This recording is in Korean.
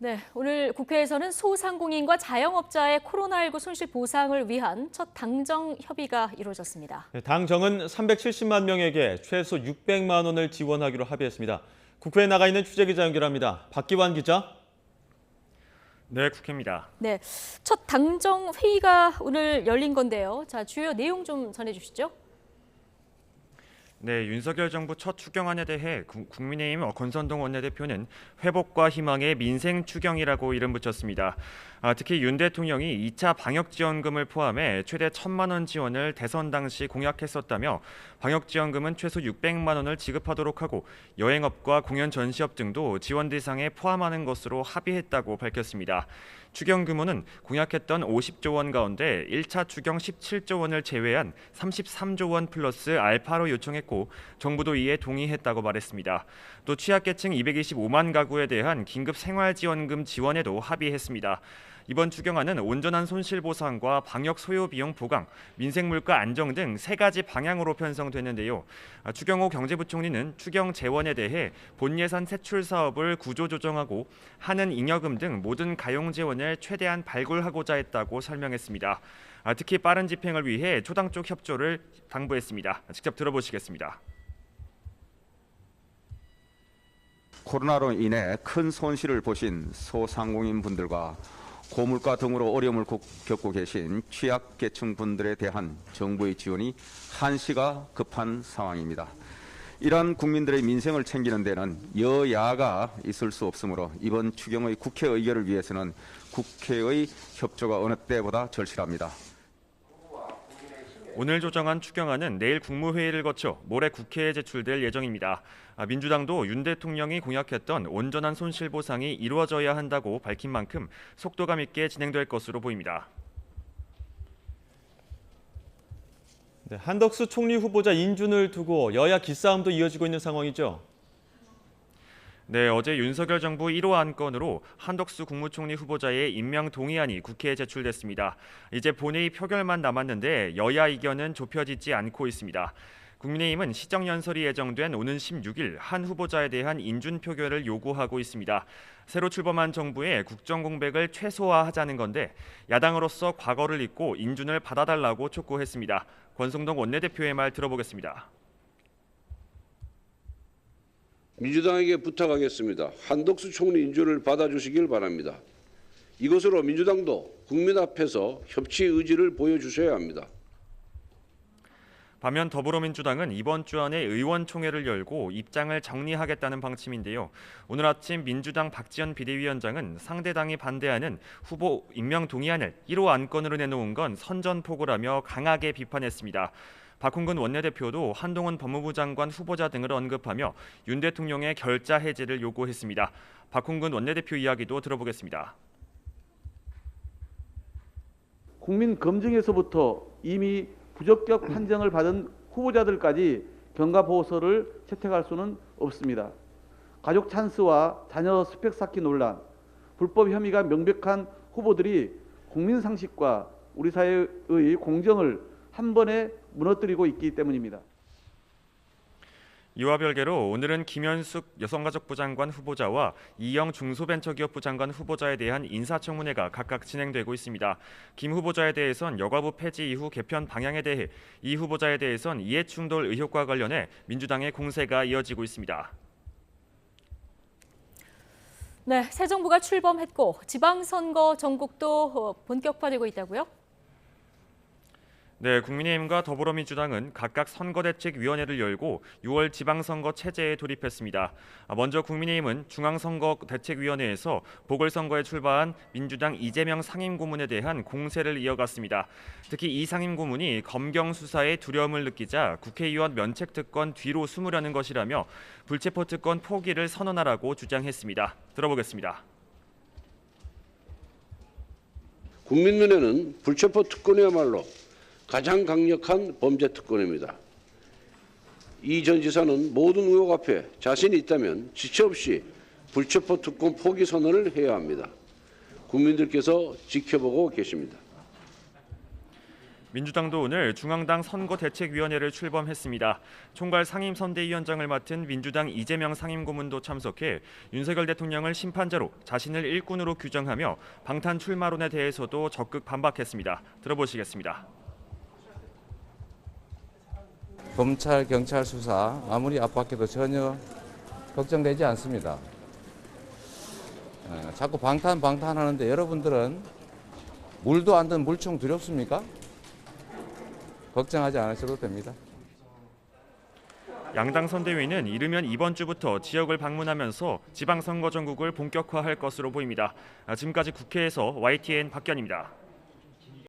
네, 오늘 국회에서는 소상공인과 자영업자의 코로나19 손실 보상을 위한 첫 당정 협의가 이루어졌습니다. 당정은 370만 명에게 최소 600만 원을 지원하기로 합의했습니다. 국회에 나가 있는 취재기자 연결합니다. 박기환 기자. 네, 국회입니다. 네, 첫 당정 회의가 오늘 열린 건데요. 자, 주요 내용 좀 전해주시죠. 네, 윤석열 정부 첫 추경안에 대해 국민의힘 권선동 원내대표는 회복과 희망의 민생 추경이라고 이름 붙였습니다. 특히 윤 대통령이 2차 방역지원금을 포함해 최대 1,000만 원 지원을 대선 당시 공약했었다며 방역지원금은 최소 600만 원을 지급하도록 하고 여행업과 공연 전시업 등도 지원 대상에 포함하는 것으로 합의했다고 밝혔습니다. 추경 규모는 공약했던 50조 원 가운데 1차 추경 17조 원을 제외한 33조 원 플러스 알파로 요청했고 정부도 이에 동의했다고 말했습니다. 또 취약계층 225만 가구에 대한 긴급 생활지원금 지원에도 합의했습니다. 이번 추경안은 온전한 손실보상과 방역 소요비용 보강, 민생물가 안정 등 세 가지 방향으로 편성됐는데요. 추경호 경제부총리는 추경 재원에 대해 본예산 세출 사업을 구조조정하고 하는 잉여금 등 모든 가용 재원을 최대한 발굴하고자 했다고 설명했습니다. 특히 빠른 집행을 위해 초당 쪽 협조를 당부했습니다. 직접 들어보시겠습니다. 코로나로 인해 큰 손실을 보신 소상공인 분들과 고물가 등으로 어려움을 겪고 계신 취약계층 분들에 대한 정부의 지원이 한시가 급한 상황입니다. 이러한 국민들의 민생을 챙기는 데는 여야가 있을 수 없으므로 이번 추경의 국회 의결을 위해서는 국회의 협조가 어느 때보다 절실합니다. 오늘 조정한 추경안은 내일 국무회의를 거쳐 모레 국회에 제출될 예정입니다. 민주당도 윤 대통령이 공약했던 온전한 손실보상이 이루어져야 한다고 밝힌 만큼 속도감 있게 진행될 것으로 보입니다. 네, 한덕수 총리 후보자 인준을 두고 여야 기싸움도 이어지고 있는 상황이죠. 네, 어제 윤석열 정부 1호 안건으로 한덕수 국무총리 후보자의 임명 동의안이 국회에 제출됐습니다. 이제 본회의 표결만 남았는데 여야 의견은 좁혀지지 않고 있습니다. 국민의힘은 시정연설이 예정된 오는 16일 한 후보자에 대한 인준 표결을 요구하고 있습니다. 새로 출범한 정부의 국정공백을 최소화하자는 건데 야당으로서 과거를 잊고 인준을 받아달라고 촉구했습니다. 권성동 원내대표의 말 들어보겠습니다. 민주당에게 부탁하겠습니다. 한덕수 총리 인준을 받아주시길 바랍니다. 이것으로 민주당도 국민 앞에서 협치 의지를 보여주셔야 합니다. 반면 더불어민주당은 이번 주 안에 의원총회를 열고 입장을 정리하겠다는 방침인데요. 오늘 아침 민주당 박지원 비대위원장은 상대당이 반대하는 후보 임명 동의안을 1호 안건으로 내놓은 건 선전포고라며 강하게 비판했습니다. 박홍근 원내대표도 한동훈 법무부 장관 후보자 등을 언급하며 윤 대통령의 결자 해제를 요구했습니다. 박홍근 원내대표 이야기도 들어보겠습니다. 국민 검증에서부터 이미 부적격 판정을 받은 후보자들까지 경과보고서를 채택할 수는 없습니다. 가족 찬스와 자녀 스펙 쌓기 논란, 불법 혐의가 명백한 후보들이 국민 상식과 우리 사회의 공정을 한 번에 무너뜨리고 있기 때문입니다. 이와 별개로 오늘은 김현숙 여성가족부 장관 후보자와 이영 중소벤처기업부 장관 후보자에 대한 인사청문회가 각각 진행되고 있습니다. 김 후보자에 대해선 여가부 폐지 이후 개편 방향에 대해, 이 후보자에 대해선 이해충돌 의혹과 관련해 민주당의 공세가 이어지고 있습니다. 네, 새 정부가 출범했고 지방선거 전국도 본격화되고 있다고요? 네, 국민의힘과 더불어민주당은 각각 선거대책위원회를 열고 6월 지방선거 체제에 돌입했습니다. 먼저 국민의힘은 중앙선거대책위원회에서 보궐선거에 출마한 민주당 이재명 상임고문에 대한 공세를 이어갔습니다. 특히 이 상임고문이 검경 수사에 두려움을 느끼자 국회의원 면책특권 뒤로 숨으려는 것이라며 불체포특권 포기를 선언하라고 주장했습니다. 들어보겠습니다. 국민 눈에는 불체포 특권이야말로 가장 강력한 범죄 특권입니다. 이 전 지사는 모든 의혹 앞에 자신이 있다면 지체 없이 불체포 특권 포기 선언을 해야 합니다. 국민들께서 지켜보고 계십니다. 민주당도 오늘 중앙당 선거대책위원회를 출범했습니다. 총괄 상임선대위원장을 맡은 민주당 이재명 상임고문도 참석해 윤석열 대통령을 심판자로 자신을 일꾼으로 규정하며 방탄 출마론에 대해서도 적극 반박했습니다. 들어보시겠습니다. 검찰, 경찰 수사 아무리 압박해도 전혀 걱정되지 않습니다. 자꾸 방탄하는데 여러분들은 물도 안 든 물총 두렵습니까? 걱정하지 않으셔도 됩니다. 양당 선대위는 이르면 이번 주부터 지역을 방문하면서 지방선거 전국을 본격화할 것으로 보입니다. 지금까지 국회에서 YTN 박견입니다.